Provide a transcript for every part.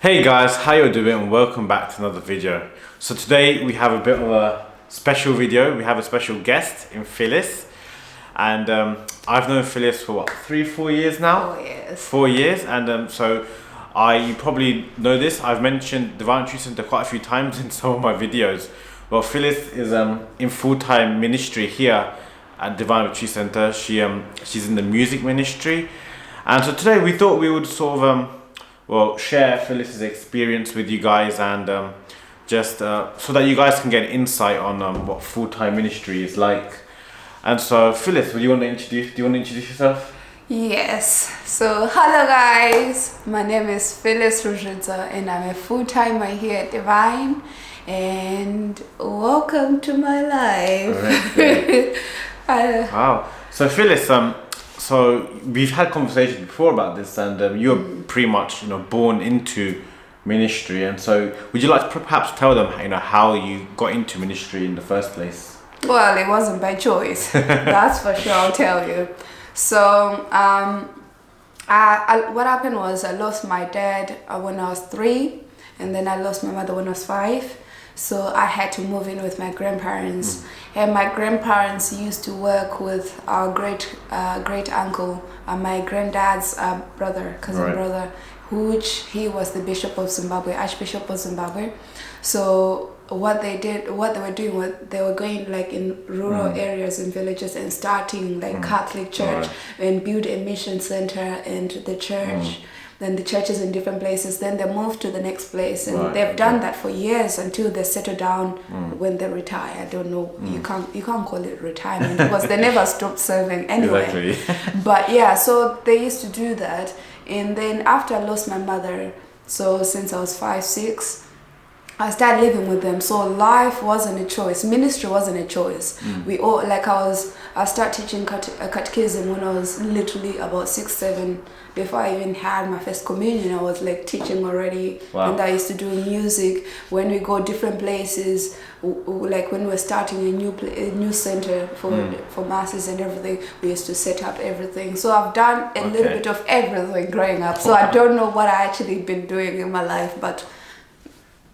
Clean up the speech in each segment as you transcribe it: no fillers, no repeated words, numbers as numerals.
Hey guys, how you doing? And welcome back to another video. So today we have a bit of a special video. We have a special guest in Phyllis, and I've known Phyllis for what, 3-4 years now? 4 years. 4 years, and you probably know this. I've mentioned Divine Truth Center quite a few times in some of my videos. Well, Phyllis is in full-time ministry here at Divine Truth Center. She's in the music ministry, and so today we thought we would sort of share Phyllis's experience with you guys, and just so that you guys can get insight on what full-time ministry is like. And so, Phyllis, do you want to introduce yourself? Yes. So, hello guys. My name is Phyllis Ruzhitsa, and I'm a full-timer here at Divine. And welcome to my life. Wow. So, Phyllis, so we've had conversations before about this, and you're pretty much, born into ministry. And so, would you like to perhaps tell them, how you got into ministry in the first place? Well, it wasn't by choice. That's for sure. I'll tell you. So, what happened was I lost my dad when I was 3, and then I lost my mother when I was 5. So I had to move in with my grandparents, and my grandparents used to work with our great uncle, my granddad's cousin brother, which he was the Bishop of Zimbabwe, Archbishop of Zimbabwe. So what they were doing was they were going like in rural areas and villages and starting like Catholic church and build a mission center and the church. Then the churches in different places, then they move to the next place, and they've done that for years until they settle down when they retire. I don't know, you can't call it retirement because they never stopped serving anyway. Exactly. But yeah, so they used to do that, and then after I lost my mother, so since I was 5-6, I started living with them. So life wasn't a choice. Ministry wasn't a choice. I started teaching catechism when I was literally about 6-7. Before I even had my first communion, I was like teaching already. Wow. And I used to do music. When we go different places, like when we're starting a new center for masses and everything, we used to set up everything. So I've done a little bit of everything growing up. So I don't know what I actually been doing in my life, but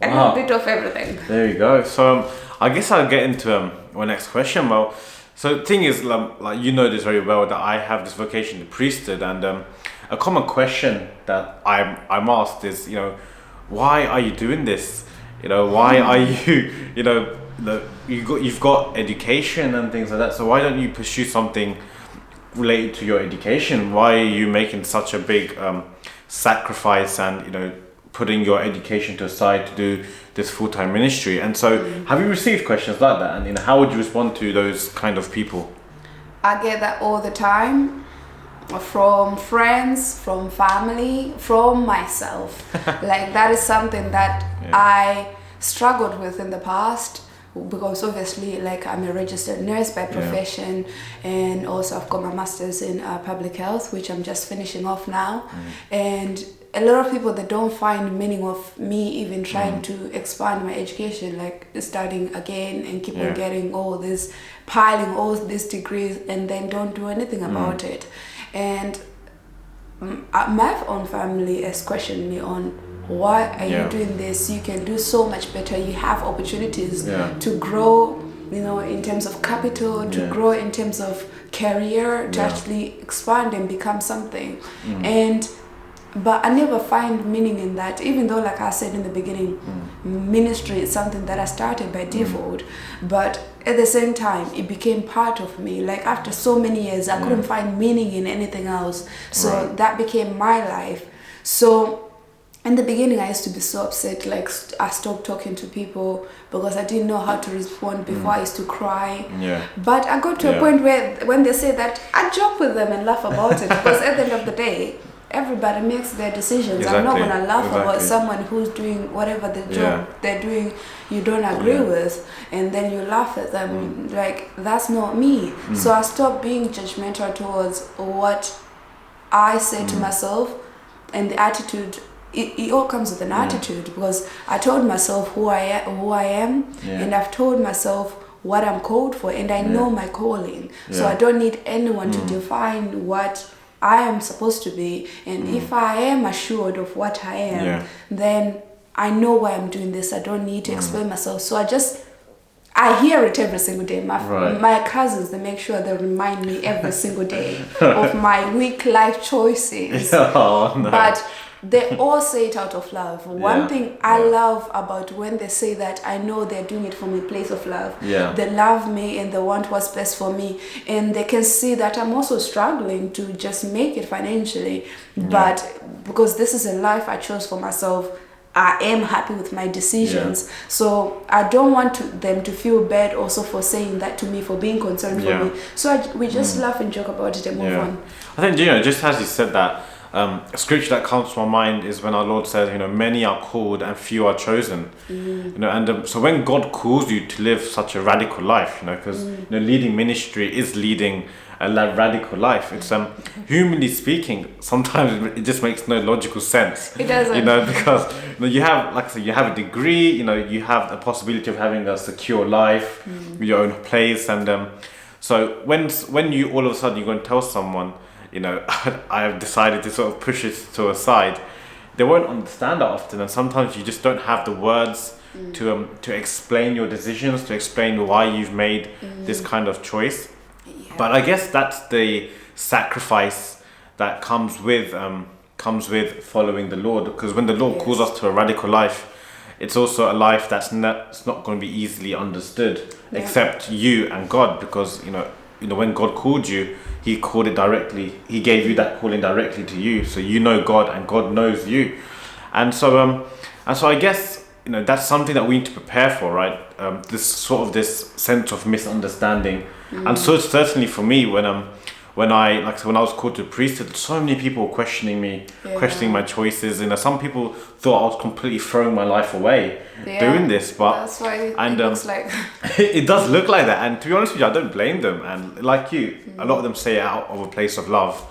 a little bit of everything. There you go. So I guess I'll get into my next question. Well, so the thing is, like you know this very well, that I have this vocation, the priesthood, and a common question that I'm asked is, why are you doing this? Why are you, you've got education and things like that. So why don't you pursue something related to your education? Why are you making such a big sacrifice and putting your education to aside to do this full-time ministry? And so have you received questions like that, and how would you respond to those kind of people? I get that all the time, from friends, from family, from myself. Like that is something that I struggled with in the past, because obviously, like, I'm a registered nurse by profession, and also I've got my master's in public health, which I'm just finishing off now. And a lot of people, they don't find meaning of me even trying to expand my education, like studying again and keep on getting piling all these degrees, and then don't do anything about it. And my own family has questioned me on, why are you doing this? You can do so much better. You have opportunities to grow, in terms of capital, to grow in terms of career, to actually expand and become something. But I never find meaning in that, even though, like I said in the beginning, ministry is something that I started by default. But at the same time, it became part of me. Like after so many years, I couldn't find meaning in anything else. So that became my life. So in the beginning, I used to be so upset. Like I stopped talking to people because I didn't know how to respond. Before I used to cry. But I got to a point where when they say that, I joke with them and laugh about it, because at the end of the day, everybody makes their decisions. Exactly. I'm not going to laugh about someone who's doing whatever the job they're doing you don't agree with, and then you laugh at them. Like, that's not me. So I stopped being judgmental towards what I say to myself, and the attitude. It all comes with an attitude, because I told myself who I am, and I've told myself what I'm called for, and I know my calling. So I don't need anyone to define what I am supposed to be. And if I am assured of what I am, then I know why I'm doing this. I don't need to explain myself. So I hear it every single day. My cousins, they make sure they remind me every single day of my weak life choices. Oh, no. But they all say it out of love. One thing I love about when they say that, I know they're doing it from a place of love. They love me and they want what's best for me. And they can see that I'm also struggling to just make it financially. But because this is a life I chose for myself, I am happy with my decisions. So I don't want them to feel bad also for saying that to me, for being concerned for me. So we just laugh and joke about it and move on. I think, just as you said that, a scripture that comes to my mind is when our Lord says, many are called and few are chosen. And so when God calls you to live such a radical life, because leading ministry is leading a radical life. It's humanly speaking, sometimes it just makes no logical sense. It doesn't. Because you have, like I said, you have a degree. You have the possibility of having a secure life, with your own place, and so when you all of a sudden you're going to tell someone, I have decided to sort of push it to a side, they won't understand that often, and sometimes you just don't have the words to explain your decisions, to explain why you've made this kind of choice. But I guess that's the sacrifice that comes with following the Lord, because when the Lord calls us to a radical life, it's also a life that's not going to be easily understood except you and God, because when God called you, He called it directly. He gave you that calling directly to you, so you know God and God knows you, and so I guess that's something that we need to prepare for, right? This sense of misunderstanding, and so certainly for me when I was called to the priesthood, so many people were questioning me, questioning my choices. Some people thought I was completely throwing my life away doing this, but that's why it looks like it does look like that. And to be honest with you, I don't blame them. And like you, a lot of them say it out of a place of love.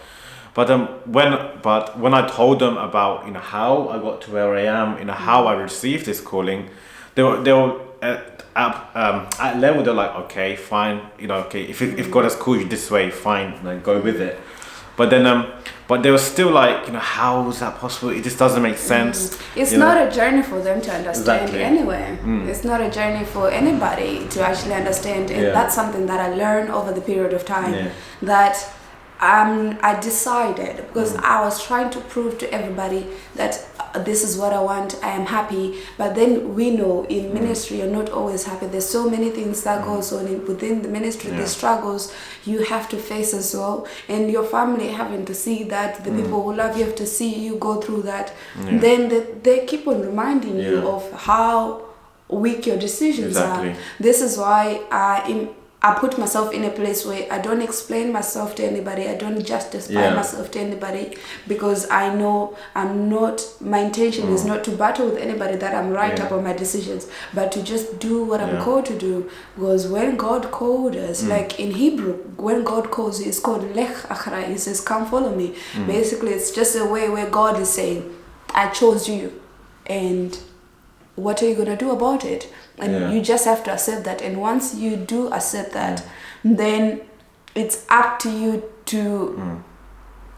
But when I told them about how I got to where I am, how I received this calling, they were at level, they're like, okay, fine, okay, if God has called you this way, fine, then go with it. But then but they were still like, how is that possible? It just doesn't make sense. It's not a journey for them to understand anyway. It's not a journey for anybody to actually understand, and that's something that I learned over the period of time, that I decided, because I was trying to prove to everybody that this is what I want, I am happy. But then we know in ministry you're not always happy. There's so many things that goes on within the ministry, the struggles you have to face as well, and your family having to see that, the people who love you have to see you go through that. Then they keep on reminding you of how weak your decisions are. This is why I put myself in a place where I don't explain myself to anybody. I don't justify myself to anybody, because I know my intention is not to battle with anybody that I'm right about my decisions, but to just do what I'm called to do. Because when God called us, like in Hebrew, when God calls you, it's called Lech Achrai. He says, come follow me. Basically, it's just a way where God is saying, I chose you, and what are you going to do about it? And you just have to accept that. And once you do accept that, then it's up to you to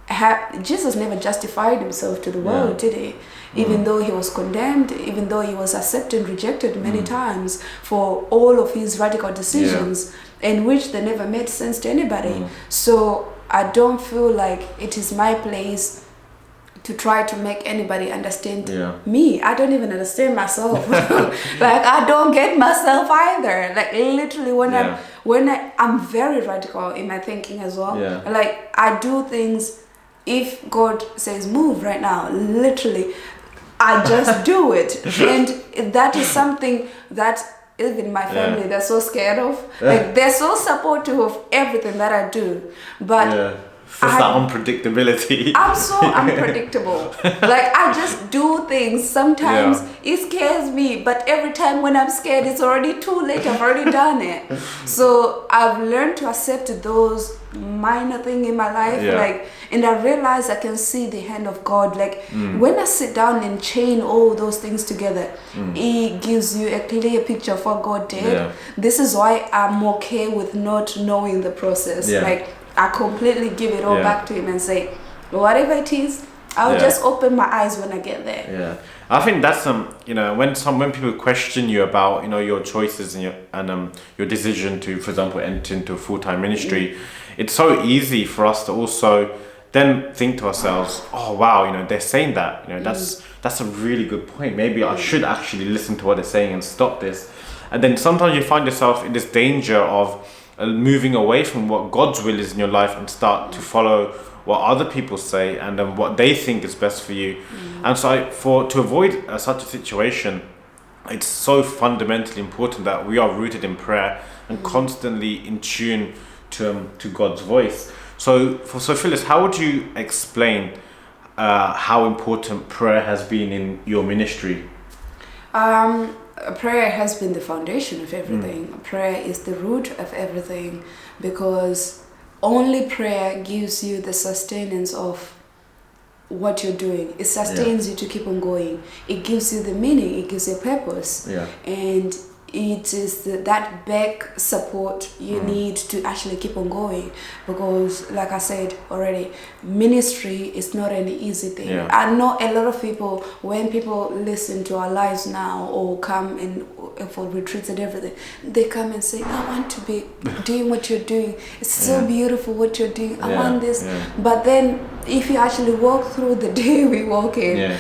have. Jesus never justified himself to the world, did he? Even though he was condemned, even though he was accepted and rejected many times for all of his radical decisions, in which they never made sense to anybody. So I don't feel like it is my place to try to make anybody understand me. I don't even understand myself. Like, I don't get myself either. Like, literally, when I'm very radical in my thinking as well. Like, I do things. If God says move right now, literally, I just do it. And that is something that even my family, they're so scared of. Like, they're so supportive of everything that I do. But it's that unpredictability. I'm so unpredictable. Like, I just do things. Sometimes it scares me, but every time when I'm scared, it's already too late. I've already done it. So I've learned to accept those minor things in my life. Like, and I realize I can see the hand of God. Like, when I sit down and chain all those things together, it gives you a clear picture of what God did. This is why I'm okay with not knowing the process. Like, I completely give it all back to him and say, whatever it is, I'll just open my eyes when I get there. Yeah, I think that's when people question you about your choices and your decision to, for example, enter into a full-time ministry, it's so easy for us to also then think to ourselves, oh wow, they're saying that, that's a really good point. Maybe I should actually listen to what they're saying and stop this. And then sometimes you find yourself in this danger of moving away from what God's will is in your life and start to follow what other people say and what they think is best for you. And so to avoid such a situation, it's so fundamentally important that we are rooted in prayer and constantly in tune to God's voice. So Phyllis, how would you explain how important prayer has been in your ministry? Prayer has been the foundation of everything. Prayer is the root of everything, because only prayer gives you the sustenance of what you're doing. It sustains you to keep on going. It gives you the meaning. It gives you a purpose. Yeah. And it is that back support you need to actually keep on going, because like I said already, ministry is not an easy thing. I know a lot of people, when people listen to our lives now or come in for retreats and everything, they come and say, I want to be doing what you're doing. It's so beautiful what you're doing. I want this. But then if you actually walk through the day we walk in,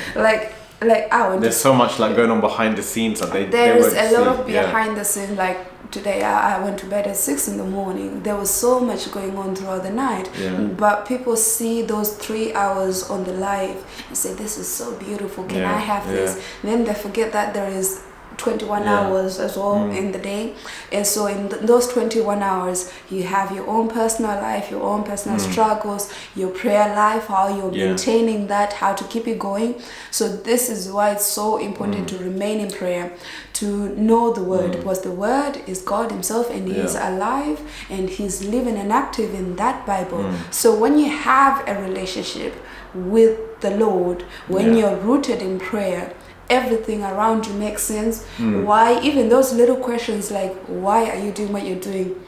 there's so much going on behind the scenes that there is a lot of behind the scenes. Like today I went to bed at 6 a.m. There was so much going on throughout the night, but people see those 3 hours on the live and say, this is so beautiful, can I have this? Then they forget that there is 21 hours as well in the day, and so in those 21 hours you have your own personal life, your own personal struggles, your prayer life, how you're maintaining that, how to keep it going. So this is why it's so important to remain in prayer, to know the word, because the word is God himself, and he is alive and he's living and active in that Bible. So when you have a relationship with the Lord, when you're rooted in prayer, everything around you makes sense. Why, even those little questions like, why are you doing what you're doing?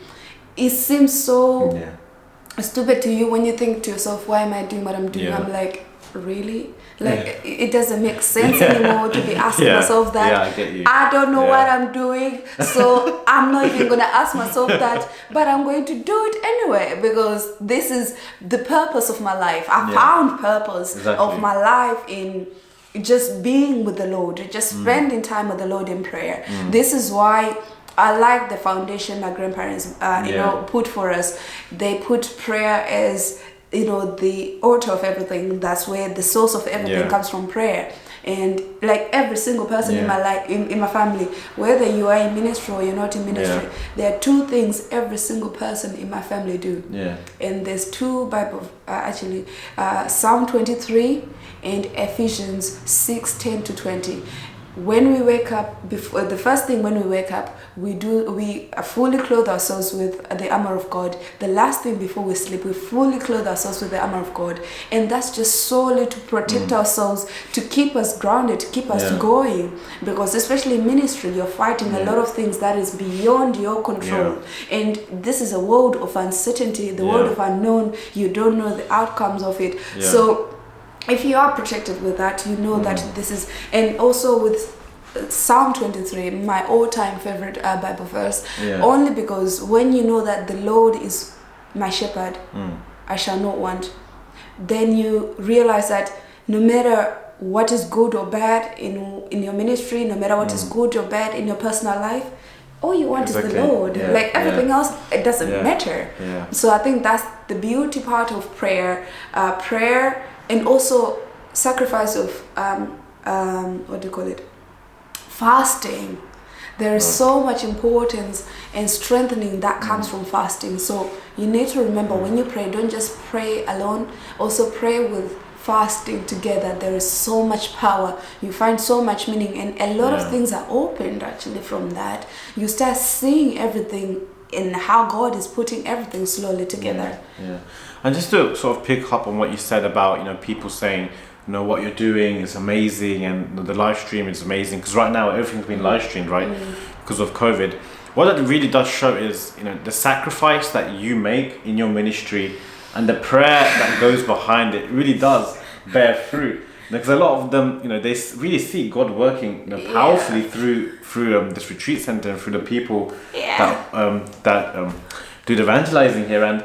It seems so stupid to you when you think to yourself, why am I doing what I'm doing? I'm like, really? It doesn't make sense anymore to be asking myself that. I get you. I don't know what I'm doing, so I'm not even going to ask myself that, but I'm going to do it anyway, because this is the purpose of my life. I found purpose of my life in just being with the Lord, just spending time with the Lord in prayer. This is why I like the foundation my grandparents put for us. They put prayer as the altar of everything. That's where the source of everything comes from, prayer. And like every single person in my life, in my family, whether you are in ministry or you're not in ministry, there are two things every single person in my family do. And there's two Bible, Psalm 23 and Ephesians 6:10-20. When we wake up, the first thing when we wake up, we fully clothe ourselves with the armor of God. The last thing before we sleep, we fully clothe ourselves with the armor of God. And that's just solely to protect ourselves, to keep us grounded, to keep us going. Because especially in ministry, you're fighting a lot of things that is beyond your control. And this is a world of uncertainty, the world of unknown. You don't know the outcomes of it. So if you are protected with that, you know that this is, and also with Psalm 23, my all-time favorite Bible verse, only because when you know that the Lord is my shepherd, I shall not want, then you realize that no matter what is good or bad in your ministry, no matter what is good or bad in your personal life, all you want is the Lord. Everything else, it doesn't matter. So I think that's the beauty part of prayer. Prayer and also sacrifice of fasting. There is so much importance and strengthening that comes from fasting. So you need to remember, when you pray, don't just pray alone, also pray with fasting together. There is so much power. You find so much meaning, and a lot of things are opened actually from that. You start seeing everything in how God is putting everything slowly together. And just to sort of pick up on what you said about people saying, what you're doing is amazing and the live stream is amazing, because right now everything's been live streamed, right? Because of COVID. what it really does show is, the sacrifice that you make in your ministry and the prayer that goes behind it really does bear fruit. Because a lot of them, they really see God working powerfully through this retreat center and through the people that do the evangelizing here. And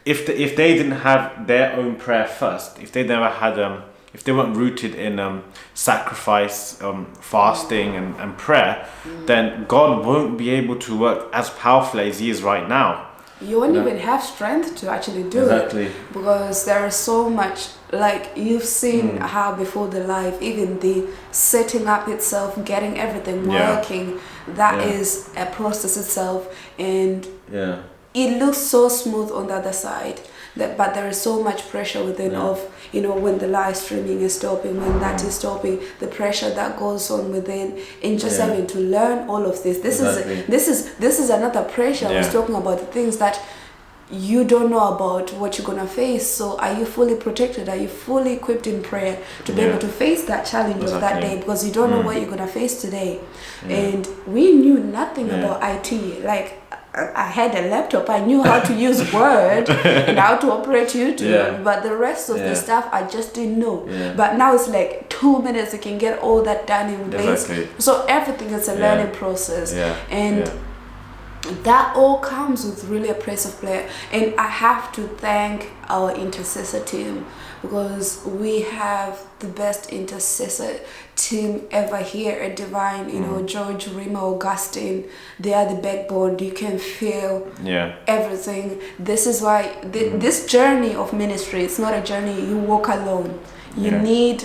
if they didn't have their own prayer first, if they never had if they weren't rooted in sacrifice, fasting and prayer, then God won't be able to work as powerfully as He is right now. You won't even have strength to actually do it, because there is so much, like you've seen how before the life, even the setting up itself, getting everything working, that is a process itself, and it looks so smooth on the other side, but there is so much pressure within of, when the live streaming is stopping, when that is stopping, the pressure that goes on within, and just having to learn all of this. This is another pressure. I was talking about the things that you don't know about what you're gonna face. So are you fully protected? Are you fully equipped in prayer to be able to face that challenge of that day? Because you don't know what you're gonna face today. And we knew nothing about IT. Like, I had a laptop, I knew how to use Word and how to operate YouTube, but the rest of the stuff I just didn't know. But now it's like 2 minutes you can get all that done in place. So everything is a learning process, and that all comes with really a place of prayer. And I have to thank our intercessor team, because we have the best intercessor team ever here at Divine. George, Rima, Augustine, they are the backbone. You can feel everything. This is why this journey of ministry, it's not a journey you walk alone. You need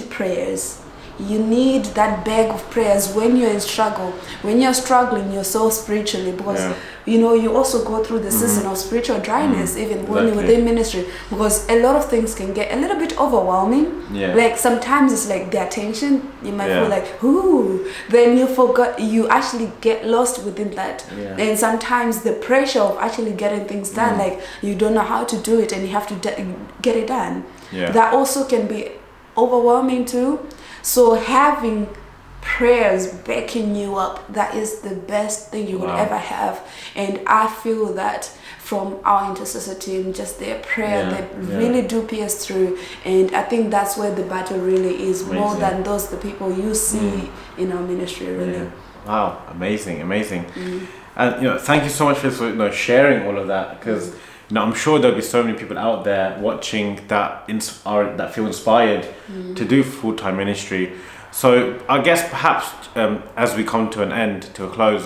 prayers. You need that bag of prayers when you're in struggle. When you're struggling, you're so spiritually, because you also go through the season of spiritual dryness, even when you're within ministry, because a lot of things can get a little bit overwhelming. Like sometimes it's like the attention, you might feel like, ooh, then you actually get lost within that. And sometimes the pressure of actually getting things done, like you don't know how to do it and you have to get it done. That also can be overwhelming too. So having prayers backing you up, that is the best thing you would ever have. And I feel that from our intercessor team, just their prayer, they really do pierce through. And I think that's where the battle really is, more than the people you see in our ministry, really. Wow, amazing. And thank you so much for sharing all of that, because I'm sure there'll be so many people out there watching that feel inspired to do full-time ministry. So I guess perhaps as we come to an end, to a close,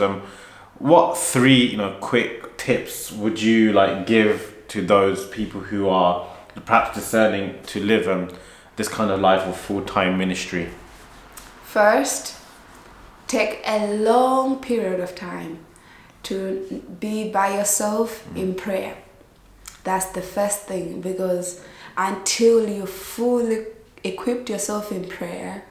what 3 quick tips would you give to those people who are perhaps discerning to live this kind of life of full-time ministry? First, take a long period of time to be by yourself in prayer. That's the first thing, because until you fully equipped yourself in prayer,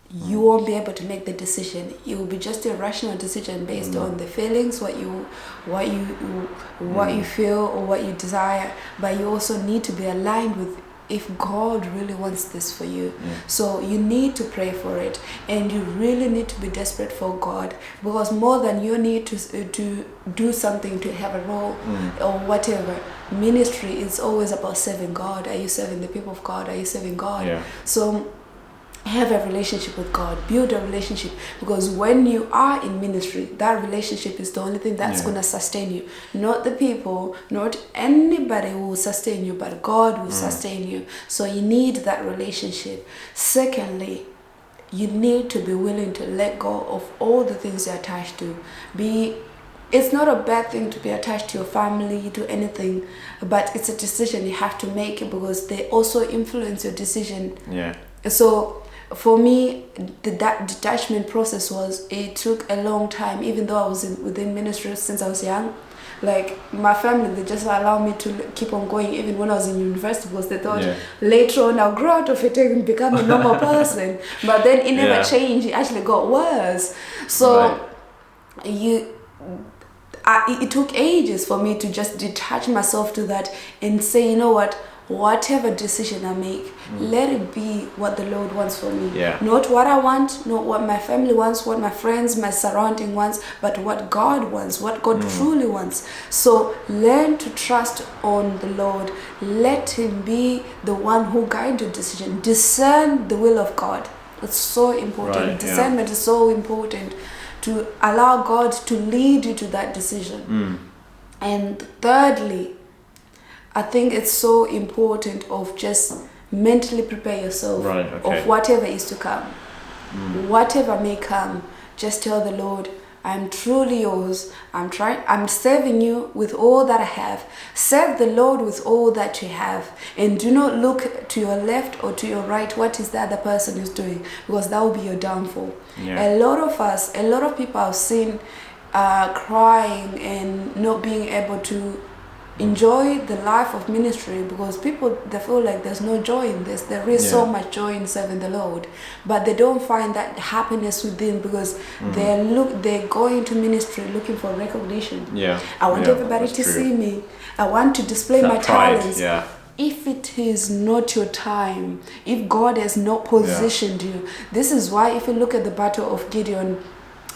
you won't be able to make the decision. It will be just a rational decision based on the feelings, what you feel or what you desire. But you also need to be aligned with if God really wants this for you. So you need to pray for it, and you really need to be desperate for God, because more than you need to do something to have a role or whatever, ministry is always about serving God. Are you serving the people of God? Are you serving God? So have a relationship with God, build a relationship, because when you are in ministry, that relationship is the only thing that's going to sustain you. Not the people, not anybody who will sustain you, but God will sustain you. So you need that relationship. Secondly, you need to be willing to let go of all the things you're attached to. It's not a bad thing to be attached to your family, to anything, but it's a decision you have to make, because they also influence your decision. So for me, that detachment process it took a long time, even though I was within ministry since I was young. Like my family, they just allowed me to keep on going even when I was in university, because they thought later on I'll grow out of it and become a normal person. But then it never changed. It actually got worse. So it took ages for me to just detach myself to that and say, you know what, whatever decision I make, let it be what the Lord wants for me. Yeah. Not what I want, not what my family wants, what my friends, my surrounding wants, but what God wants, what God truly wants. So learn to trust on the Lord. Let Him be the one who guides your decision. Discern the will of God. It's so important. Right, Discernment is so important, to allow God to lead you to that decision. And thirdly, I think it's so important of just mentally prepare yourself of whatever is to come. Whatever may come, just tell the Lord, I'm truly yours. I'm serving you with all that I have. Serve the Lord with all that you have. And do not look to your left or to your right, what is the other person is doing, because that will be your downfall. A lot of people I've seen crying and not being able to enjoy the life of ministry, because people, they feel like there's no joy in this. There is so much joy in serving the Lord, but they don't find that happiness within, because they go into ministry looking for recognition. I want everybody to see me. I want to display my talents. If it is not your time, if God has not positioned you, this is why if you look at the battle of Gideon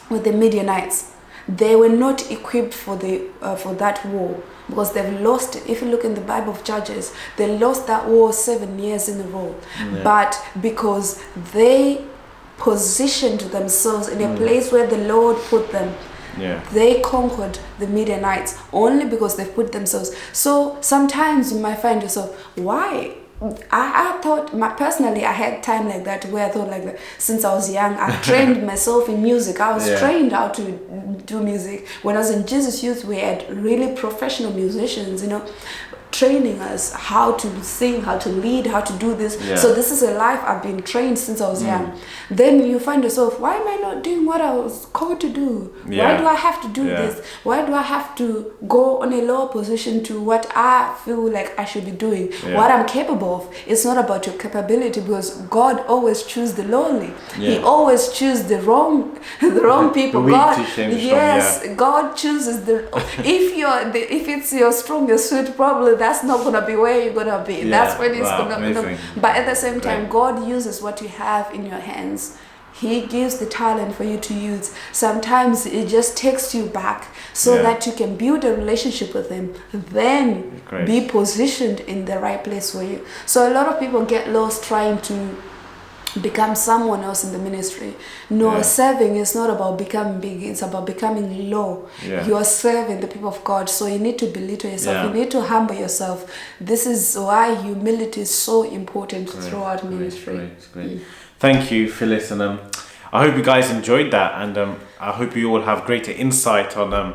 with the Midianites, they were not equipped for that war, because they've lost it. If you look in the Bible of Judges, they lost that war 7 years in a row. But because they positioned themselves in a place where the Lord put them, they conquered the Midianites only because they put themselves. So sometimes you might find yourself, why? I thought, personally, I had time like that where I thought like that since I was young. I trained myself in music. I was trained how to do music. When I was in Jesus Youth, we had really professional musicians, training us how to sing, how to lead, how to do this. So this is a life I've been trained since I was young. Then you find yourself, why am I not doing what I was called to do? Why do I have to do this? Why do I have to go on a lower position to what I feel like I should be doing? What I'm capable of. It's not about your capability, because God always chooses the lowly. He always chooses the wrong people. God chooses the if it's your strongest suit, probably that's not gonna be where you're gonna be. That's when it's gonna. But at the same time, God uses what you have in your hands. He gives the talent for you to use. Sometimes it just takes you back so that you can build a relationship with Him, then be positioned in the right place for you. So a lot of people get lost trying to become someone else in the ministry. Serving is not about becoming big, it's about becoming low. You are serving the people of God, so you need to belittle yourself, you need to humble yourself. This is why humility is so important throughout ministry. Thank you, Phyllis, and I hope you guys enjoyed that, and I hope you all have greater insight on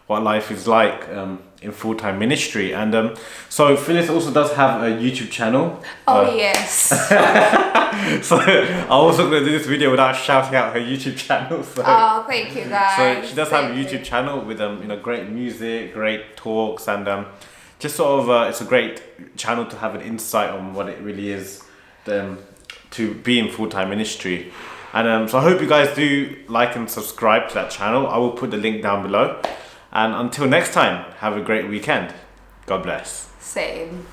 what life is like in full-time ministry. And so Phyllis also does have a YouTube channel. Yes. So I wasn't going to do this video without shouting out her YouTube channel. So, thank you guys. So she does have a YouTube channel with great music, great talks, and just sort of it's a great channel to have an insight on what it really is to be in full-time ministry. And so I hope you guys do like and subscribe to that channel. I will put the link down below. And until next time, have a great weekend. God bless. Same.